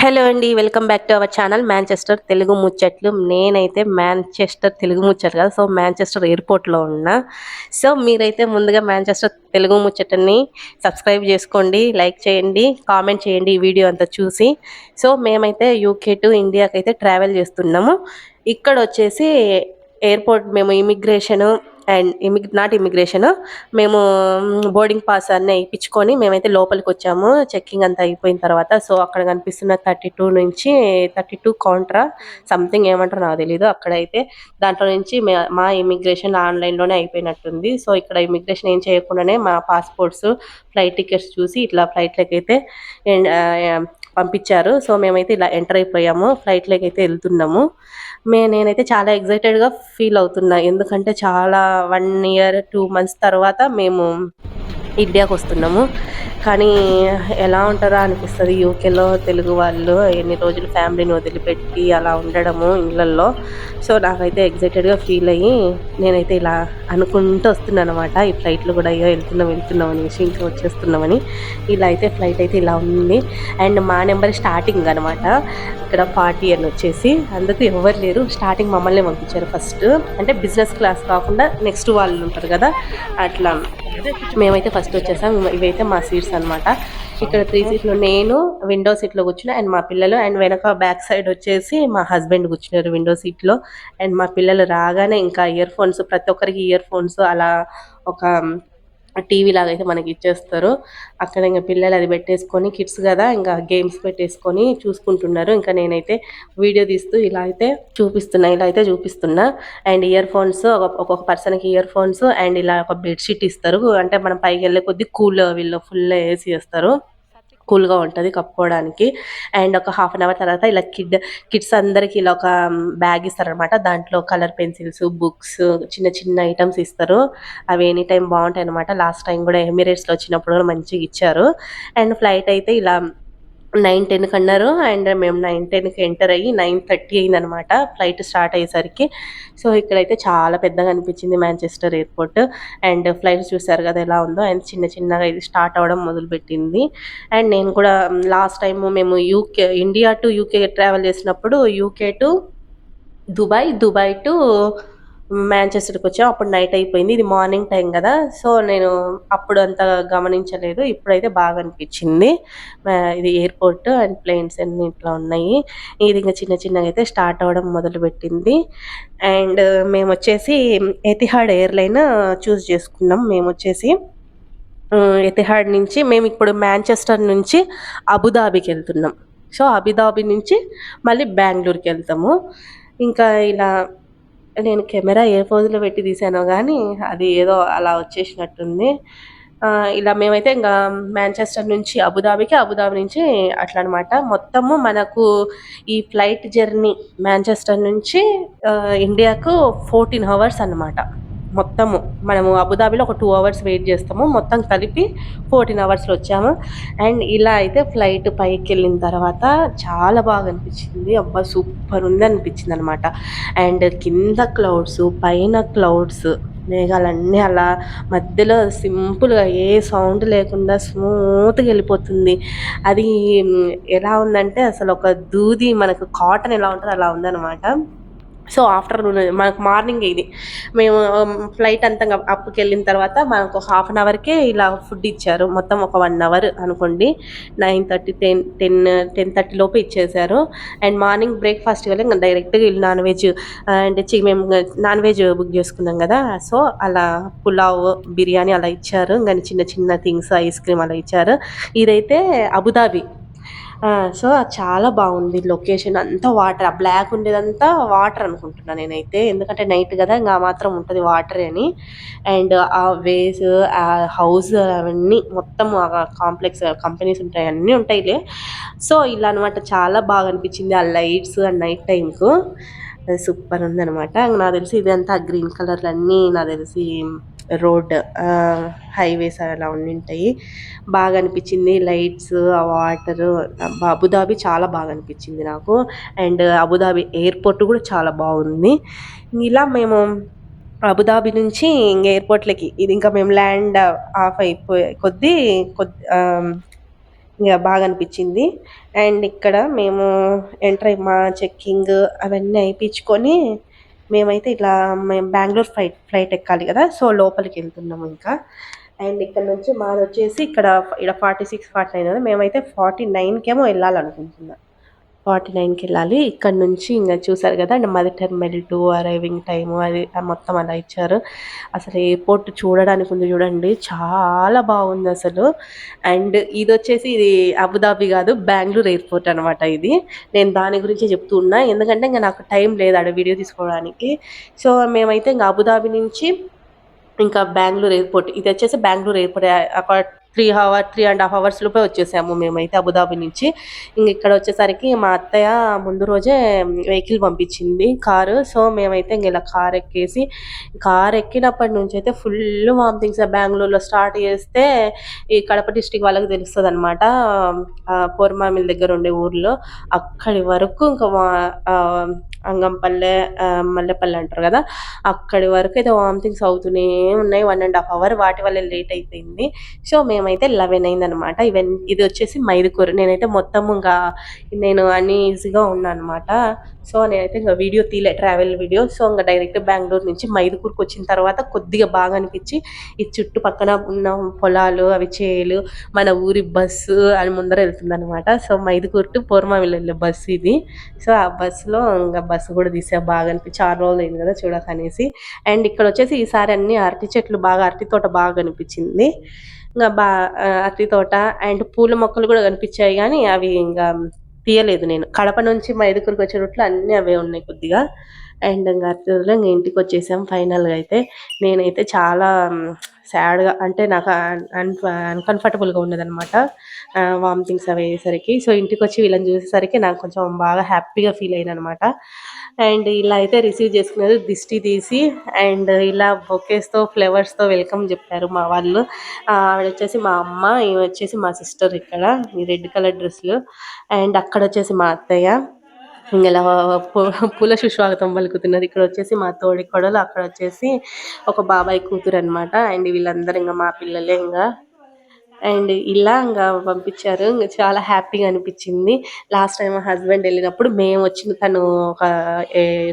Hello అండి. Welcome back to our channel Manchester Telugu ముచ్చట్లు. నేనైతే మాంచెస్టర్ తెలుగు ముచ్చట్లు కాదు. సో, మాంచెస్టర్ ఎయిర్‌పోర్ట్‌లో ఉన్నా. సో, మీరైతే ముందుగా మాంచెస్టర్ తెలుగు ముచ్చటని సబ్స్క్రైబ్ జేసుకోండి, లైక్ చేయండి, కామెంట్ చేయండి ఈ వీడియో అంతా చూసి. సో, మేమైతే యూకే టు ఇండియాకైతే ట్రావెల్ చేస్తున్నాము. ఇక్కడొచ్చేసి ఎయిర్‌పోర్ట్ మేము ఇమిగ్రేషను అండ్ నాట్ ఇమిగ్రేషను మేము బోర్డింగ్ పాస్ అన్నీ ఇప్పించుకొని మేమైతే లోపలికొచ్చాము. చెకింగ్ అంతా అయిపోయిన తర్వాత. సో, అక్కడ కనిపిస్తున్న 32 నుంచి 32 కౌంటరా సంథింగ్ ఏమంటారో నాకు తెలీదు. అక్కడైతే దాంట్లో నుంచి మా ఇమిగ్రేషన్ ఆన్‌లైన్‌లోనే అయిపోయినట్టుంది. సో, ఇక్కడ ఇమిగ్రేషన్ ఏం చేయకుండానే మా పాస్‌పోర్ట్స్, ఫ్లైట్ టికెట్స్ చూసి ఇట్లా ఫ్లైట్‌లోకైతే పంపించారు. సో, మేమైతే ఇలా ఎంటర్ అయిపోయాము. ఫ్లైట్‌లోకైతే ఎళ్తున్నాము. నేనైతే చాలా ఎక్సైటెడ్‌గా ఫీల్ అవుతున్నా. ఎందుకంటే చాలా 1 ఇయర్, 2 మంత్స్ తర్వాత మేము ఇండియాకొస్తున్నాము. కానీ ఎలా ఉంటారా అనిపిస్తది యూకేలో తెలుగు వాళ్ళు ఎన్ని రోజులు ఫ్యామిలీని వదిలిపెట్టి అలా ఉండడము ఇళ్ళల్లో. సో, నాకైతే ఎక్సైటెడ్‌గా ఫీల్ అయ్యి నేనైతే ఇలా అనుకుంటూ వస్తున్నాననమాట. ఈ ఫ్లైట్‌లో కూడా అయ్యో! వెళ్తున్నాం అనేసి ఇంకా వచ్చేస్తున్నామని. ఇలా అయితే ఫ్లైట్ అయితే ఇలా ఉంది. అండ్ మా నెంబర్ స్టార్టింగ్ అనమాట. ఇక్కడ 40 అని వచ్చేసి అందుకు ఎవ్వరు లేరు. స్టార్టింగ్ మమ్మల్నే పంపించారు ఫస్ట్. అంటే బిజినెస్ క్లాస్ కాకుండా నెక్స్ట్ వాళ్ళు ఉంటారు కదా, అట్లా మేమైతే ఫస్ట్ వచ్చేసాం. ఇవైతే మా సీట్స్ అనమాట. ఇక్కడ 3 సీట్లు నేను విండో సీట్‌లో కూర్చున్నా అండ్ మా పిల్లలు, అండ్ వెనక బ్యాక్ సైడ్ వచ్చేసి మా హస్బెండ్ కూర్చున్నారు విండో సీట్‌లో. అండ్ మా పిల్లలు రాగానే ఇంకా ఇయర్ ఫోన్స్, ప్రతి ఒక్కరికి ఇయర్ ఫోన్స్ అలా ఒక టీవీ లాగా అయితే మనకి ఇచ్చేస్తారు. అక్కడ ఇంక పిల్లలు అది పెట్టేసుకొని కిడ్స్ కదా, ఇంకా గేమ్స్ పెట్టేసుకొని చూసుకుంటున్నారు. ఇంకా నేనైతే వీడియో తీస్తూ ఇలా అయితే చూపిస్తున్నా. అండ్ ఇయర్ ఫోన్స్ ఒక్కొక్క పర్సన్‌కి ఇయర్ ఫోన్స్ అండ్ ఇలా ఒక బెడ్‌షీట్ ఇస్తారు. అంటే మనం పైకెళ్ళే కొద్దీ వీళ్ళు ఫుల్ ఏసీ ఏస్తారు. కూల్‌గా ఉంటది కప్పుకోవడానికి. అండ్ ఒక హాఫ్ అన్ అవర్ తర్వాత ఇలా కిడ్స్ అందరికి ఇలా ఒక బ్యాగ్ ఇస్తారనమాట. దాంట్లో కలర్ పెన్సిల్స్, బుక్స్, చిన్న చిన్న ఐటమ్స్ ఇస్తారు. అవి ఎనీ టైమ్ బావుంటాయనమాట. లాస్ట్ టైం కూడా ఎమిరేట్స్‌లో వచ్చినప్పుడు కూడా మంచిగా ఇచ్చారు. అండ్ ఫ్లైట్ అయితే ఇలా 9:10కి అన్నారు. అండ్ మేము 9:10కి ఎంటర్ అయ్యి 9:30 అయిందనమాట ఫ్లైట్ స్టార్ట్ అయ్యేసరికి. సో, ఇక్కడైతే చాలా పెద్దగా అనిపించింది మాంచెస్టర్ ఎయిర్‌పోర్ట్. అండ్ ఫ్లైట్ చూసారు కదా ఎలా ఉందో. అండ్ చిన్న చిన్నగా ఇది స్టార్ట్ అవ్వడం మొదలుపెట్టింది. అండ్ నేను కూడా లాస్ట్ టైము మేము ఇండియా టు యూకే ట్రావెల్ చేసినప్పుడు యూకే టు దుబాయ్ టు మాంచెస్టర్‌కొచ్చాం. అప్పుడు నైట్ అయిపోయింది. ఇది మార్నింగ్ టైం గదా! సో, నేను అప్పుడు అంత గమనించలేదు. ఇప్పుడైతే బాగా అనిపిచ్చింది. ఇది ఎయిర్‌పోర్ట్ అండ్ ప్లేన్స్ అన్నీ ఇట్లా ఉన్నాయి. ఇది ఇంక చిన్న చిన్నగా అయితే స్టార్ట్ అవ్వడం మొదలుపెట్టింది. అండ్ మేమొచ్చేసి ఎతిహాడ్ ఎయిర్‌లైన్ చూజ్ చేసుకున్నాం మేమొచ్చేసి. ఎతిహాడ్ నుంచి మేమిప్పుడు మాంచెస్టర్ నుంచి అబుదాబికెళ్తున్నాం. సో, అబుదాబి నుంచి మళ్ళీ బెంగుళూరుకెళ్తాము. ఇంకా ఇలా నేను కెమెరా ఏ పోజ్‌లో పెట్టి తీశానో గానీ, అది ఏదో అలా వచ్చేసినట్టుంది. ఇలా మేమైతే ఇంగా మాంచెస్టర్ నుంచి అబుదాబికి, అబుదాబి నుంచి అట్లనమాట. మొత్తము మనకు ఈ ఫ్లైట్ జర్నీ మాంచెస్టర్ నుంచి ఇండియాకు 14 హవర్స్ అనమాట. మొత్తము. మనము అబుదాబిలో ఒక 2 అవర్స్ వెయిట్ జేస్తాము. మొత్తం కలిపి 14 అవర్స్‌లో వచ్చాము. అండ్ ఇలా అయితే ఫ్లైట్ పైకెళ్ళిన తర్వాత చాలా బాగా అనిపిచ్చింది. అబ్బా! సూపరుంది అనిపిచ్చిందనమాట. అండ్ కింద క్లౌడ్స్, పైన క్లౌడ్స్, మేఘాలన్నీ అలా మధ్యలో సింపుల్‌గా ఏ సౌండ్ లేకుండా స్మూత్‌గా ఎళ్ళిపోతుంది. అది ఎలా ఉందంటే అసలు ఒక దూది మనకు కాటన్ ఎలా ఉంటదో అలా ఉందనమాట. సో, ఆఫ్టర్‌నూన్ మనకు మార్నింగే ఇది. మేము ఫ్లైట్ అంతా అప్‌కెళ్ళిన తర్వాత మనకు హాఫ్ అన్ అవర్‌కే ఇలా ఫుడ్ ఇచ్చారు. మొత్తం ఒక 1 అవర్ అనుకోండి. 9:30, 10:30 లోపు ఇచ్చేశారు. అండ్ మార్నింగ్ బ్రేక్‌ఫాస్ట్‌కి వెళ్ళి ఇంక డైరెక్ట్‌గా ఈళ్ళు నాన్ వెజ్ అంటే మేము నాన్ వెజ్ బుక్ చేసుకున్నాం గదా! సో, అలా పులావ్, బిర్యానీ అలా ఇచ్చారు. ఇంక చిన్న చిన్న థింగ్స్ ఐస్ క్రీమ్ అలా ఇచ్చారు. ఇదైతే అబుదాబి. సో, అది చాలా బావుంది. లొకేషన్ అంతా వాటర్. ఆ బ్లాక్ ఉండేదంతా వాటర్ అనుకుంటున్నా నేనైతే. ఎందుకంటే నైట్ గదా! ఇంగ ఆ మాత్రం ఉంటది వాటరే అని. అండ్ ఆ వేస్, ఆ హౌస్ అవన్నీ మొత్తం కాంప్లెక్స్ కంపెనీస్ ఉంటాయి. అన్నీ ఉంటాయిలే. సో, ఇలా అనమాట. చాలా బాగా అనిపించింది. ఆ లైట్స్ ఆ నైట్ టైమ్‌కు. అది సూపర్ ఉందనమాట. నాకు తెలిసి ఇదంతా గ్రీన్ కలర్‌లన్నీ నాకు తెలిసి రోడ్ హైవేస్ అలా ఉండింటాయి. బాగా అనిపించింది. లైట్స్, ఆ వాటరు, అబుదాబి చాలా బాగా అనిపించింది నాకు. అండ్ అబుదాబి ఎయిర్‌పోర్ట్ కూడా చాలా బాగుంది. ఇలా మేము అబుదాబి నుంచి ఇంగ ఎయిర్‌పోర్ట్‌లకి ఇది ఇంకా మేము ల్యాండ్ ఆఫ్ అయిపోయే కొద్దీ ఇక బాగా అనిపించింది. అండ్ ఇక్కడ మేము ఎంటర్ అయ్యి మా చెక్కింగ్ అవన్నీ అయిపించుకొని మేమైతే ఇట్లా మేము బెంగళూరు ఫ్లైట్ ఎక్కాలి కదా, సో లోపలికి వెళ్తున్నాము ఇంకా. అండ్ ఇక్కడ నుంచి మాది వచ్చేసి ఇక్కడ 46-49 కదా, మేమైతే 49కేమో వెళ్ళాలనుకుంటున్నాం. 49కి వెళ్ళాలి. ఇక్కడ నుంచి ఇంకా చూసారు కదా మదర్ టెర్మినల్ 2 అరైవింగ్ టైము అది మొత్తం అలా ఇచ్చారు. అసలు ఎయిర్పోర్ట్ చూడడానికి ఉంది చూడండి, చాలా బాగుంది అసలు. అండ్ ఇది వచ్చేసి ఇది అబుదాబి కాదు, బెంగళూరు ఎయిర్పోర్ట్ అనమాట ఇది. నేను దాని గురించి చెప్తూ ఉన్నా, ఎందుకంటే ఇంకా నాకు టైం లేదు ఆడ వీడియో తీసుకోవడానికి. సో మేమైతే ఇంకా అబుదాబి నుంచి ఇంకా బెంగళూరు ఎయిర్పోర్ట్, ఇది వచ్చేసి బెంగళూరు ఎయిర్పోర్ట్ అక్కడ 3.5 hours లోపే వచ్చేసాము మేమైతే అబుదాబి నుంచి. ఇంక ఇక్కడ వచ్చేసరికి మా అత్తయ్య ముందు రోజే వెహికల్ పంపించింది, కారు. సో మేమైతే ఇంక ఇలా కార్ ఎక్కేసి, కార్ ఎక్కినప్పటి నుంచి అయితే ఫుల్ వామిటింగ్స్. బెంగళూరులో స్టార్ట్ చేస్తే ఈ కడప డిస్టిక్ వాళ్ళకి తెలుస్తుంది అనమాట, పోర్మామిల్ దగ్గర ఉండే ఊర్లో. అక్కడి వరకు ఇంకా అంగంపల్లె మల్లెపల్లె అంటారు కదా, అక్కడి వరకు అయితే వామిటింగ్స్ అవుతూనే ఉన్నాయి. 1.5 hour వాటి వల్ల లేట్ అయిపోయింది. సో మేమైతే 11 అయిందనమాట. ఇది వచ్చేసి మైదుకూరు. నేనైతే మొత్తం ఇంకా నేను అన్ఈజీగా ఉన్నాను అనమాట. సో నేనైతే ఇంకా వీడియో తీలే, ట్రావెల్ వీడియో. సో ఇంకా డైరెక్ట్ బెంగళూరు నుంచి మైదుకూరుకు వచ్చిన తర్వాత కొద్దిగా బాగా అనిపించి ఈ చుట్టుపక్కన ఉన్న పొలాలు అవి చేలు మన ఊరి బస్సు అని ముందర వెళ్తుంది అనమాట. సో మైదుకూరు టు పోర్మామిల్ వెళ్ళే బస్సు ఇది. సో ఆ బస్సులో ఇంకా బస్సు కూడా తీసా, బాగా అనిపించి 6 రోజులు అయింది కదా చూడకనేసి. అండ్ ఇక్కడ వచ్చేసి ఈసారి అన్ని అరటి చెట్లు బాగా, అరటి తోట బాగా కనిపించింది. ఇంకా అరటి తోట అండ్ పూల మొక్కలు కూడా కనిపించాయి, కానీ అవి ఇంకా తీయలేదు నేను. కడప నుంచి మైదుకూరుకి వచ్చే రూట్లో అన్నీ అవే ఉన్నాయి కొద్దిగా. అండ్ ఇంకా అరటి తోటలో ఇంకా ఇంటికి వచ్చేసాం ఫైనల్గా అయితే. నేనైతే చాలా సాడ్గా, అంటే నాకు అన్కంఫర్టబుల్గా ఉన్నదనమాట వామిటింగ్స్ అవి అయ్యేసరికి. సో ఇంటికి వచ్చి వీళ్ళని చూసేసరికి నాకు కొంచెం బాగా హ్యాపీగా ఫీల్ అయ్యాను అనమాట. అండ్ ఇలా అయితే రిసీవ్ చేసుకున్నారు దిష్టి తీసి. అండ్ ఇలా బొకేస్తో ఫ్లవర్స్తో వెల్కమ్ చెప్పారు మా వాళ్ళు. ఆవిడ వచ్చేసి మా అమ్మ, ఈమె వచ్చేసి మా సిస్టర్ ఇక్కడ ఈ రెడ్ కలర్ డ్రెస్సులు. అండ్ అక్కడ వచ్చేసి మా అత్తయ్య ఇలా పూల సుస్వాగతం పలుకుతున్నారు. ఇక్కడ వచ్చేసి మా తోడి కొడలు, అక్కడ వచ్చేసి ఒక బాబాయ్ కూతురు అనమాట. అండ్ వీళ్ళందరూ ఇంకా మా పిల్లలే ఇంకా. అండ్ ఇలా ఇంకా పంపించారు. ఇంకా చాలా హ్యాపీగా అనిపించింది. లాస్ట్ టైం మా హస్బెండ్ వెళ్ళినప్పుడు మేము వచ్చిన, తను ఒక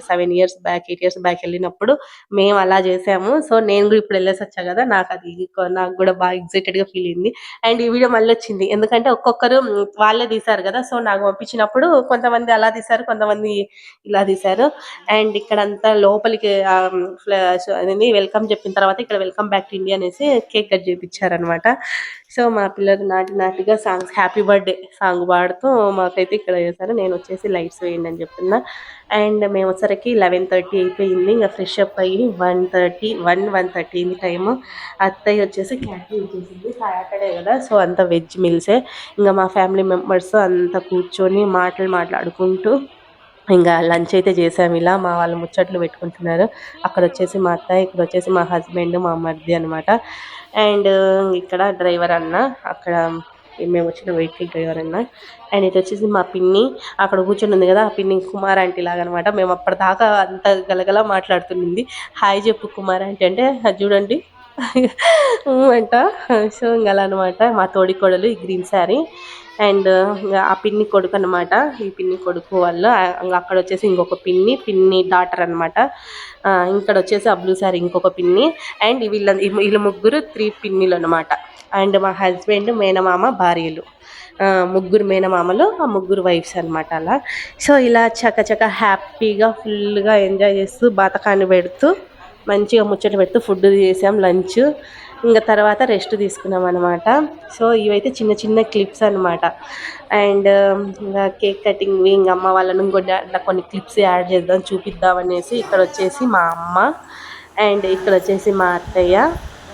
7 years బ్యాక్ 8 years బ్యాక్ వెళ్ళినప్పుడు మేము అలా చేసాము. సో నేను కూడా ఇప్పుడు వెళ్ళేసి వచ్చా కదా, నాకు కూడా బాగా ఎగ్జైటెడ్గా ఫీల్ అయింది. అండ్ ఈ వీడియో మళ్ళీ వచ్చింది, ఎందుకంటే ఒక్కొక్కరు వాళ్ళే తీశారు కదా. సో నాకు పంపించినప్పుడు కొంతమంది అలా తీశారు, కొంతమంది ఇలా తీశారు. అండ్ ఇక్కడ అంతా లోపలికి అదేంటి వెల్కమ్ చెప్పిన తర్వాత ఇక్కడ వెల్కమ్ బ్యాక్ టు ఇండియా అనేసి కేక్ కట్ చేయించారనమాట. సో మా పిల్లలు నాటిగా సాంగ్స్, హ్యాపీ బర్త్డే సాంగ్ పాడుతూ మాకైతే ఇక్కడ చేశారు. నేను వచ్చేసి లైట్స్ వేయండి అని చెప్తున్నా. అండ్ మేము వచ్చరికి 11:30 అయిపోయింది. ఇంకా ఫ్రెష్ అప్ అయ్యి 1:30 అయింది టైము. అత్తయ్య వచ్చేసి క్యాటరింగ్ చేసింది, సాటర్డే కదా, సో అంతా వెజ్ మీల్సే. ఇంకా మా ఫ్యామిలీ మెంబర్స్ అంతా కూర్చొని మాట్లాడుకుంటూ ఇంకా లంచ్ అయితే చేసాము. ఇలా మా వాళ్ళు ముచ్చట్లు పెట్టుకుంటున్నారు. అక్కడ వచ్చేసి మా అత్తయ్య, ఇక్కడ వచ్చేసి మా హస్బెండ్, మా మరిది అనమాట. అండ్ ఇక్కడ డ్రైవర్ అన్న, అక్కడ మేము వచ్చిన వెహికల్ డ్రైవర్ అన్న. అండ్ ఇది వచ్చేసి మా పిన్ని అక్కడ కూర్చొని ఉంది కదా, ఆ పిన్ని కుమార్ ఆంటీ లాగా అనమాట. మేము అప్పటిదాకా అంత గలగల మాట్లాడుతుంది. హాయ్ చెప్పు కుమార్ ఆంటీ అంటే అది చూడండి అంట. సో ఇంకా అలా అనమాట. మా తోడి కోడలు ఈ గ్రీన్ శారీ. అండ్ ఆ పిన్ని కొడుకు అనమాట, ఈ పిన్ని కొడుకు వాళ్ళు. అక్కడ వచ్చేసి ఇంకొక పిన్ని డాటర్ అనమాట. ఇక్కడ వచ్చేసి ఆ బ్లూ శారీ ఇంకొక పిన్ని. అండ్ వీళ్ళ ముగ్గురు 3 పిన్నిలు అనమాట. అండ్ మా హస్బెండ్, మేనమామ, భార్యలు, ముగ్గురు మేనమామలు, ఆ ముగ్గురు వైఫ్స్ అనమాట అలా. సో ఇలా చకచక హ్యాపీగా ఫుల్గా ఎంజాయ్ చేస్తూ బాతకాన్ని పెడుతూ మంచిగా ముచ్చట పెడుతూ ఫుడ్ చేసాం లంచ్. ఇంకా తర్వాత రెస్ట్ తీసుకున్నాం అనమాట. సో ఇవైతే చిన్న చిన్న క్లిప్స్ అనమాట. అండ్ ఇంకా కేక్ కటింగ్వి ఇంకా అమ్మ వాళ్ళను కొన్ని క్లిప్స్ యాడ్ చేద్దాం చూపిద్దాం అనేసి ఇక్కడ వచ్చేసి మా అమ్మ, అండ్ ఇక్కడ వచ్చేసి మా అత్తయ్య.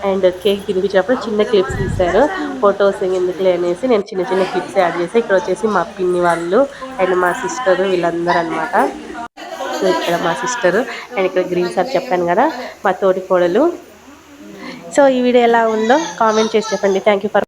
అండ్ కేక్ తినిపించినప్పుడు చిన్న క్లిప్స్ తీశారు, ఫొటోస్ ఎందుకులే అనేసి నేను చిన్న చిన్న క్లిప్స్ యాడ్ చేసి. ఇక్కడ వచ్చేసి మా పిన్ని వాళ్ళు అండ్ మా సిస్టరు వీళ్ళందరూ అనమాట. సో ఇక్కడ మా సిస్టరు అండ్ ఇక్కడ గ్రీన్ సార్ చెప్పాను కదా, మా తోటి కోడలు. సో ఈ వీడియో ఎలా ఉందో కామెంట్ చేసి చెప్పండి. Thank you for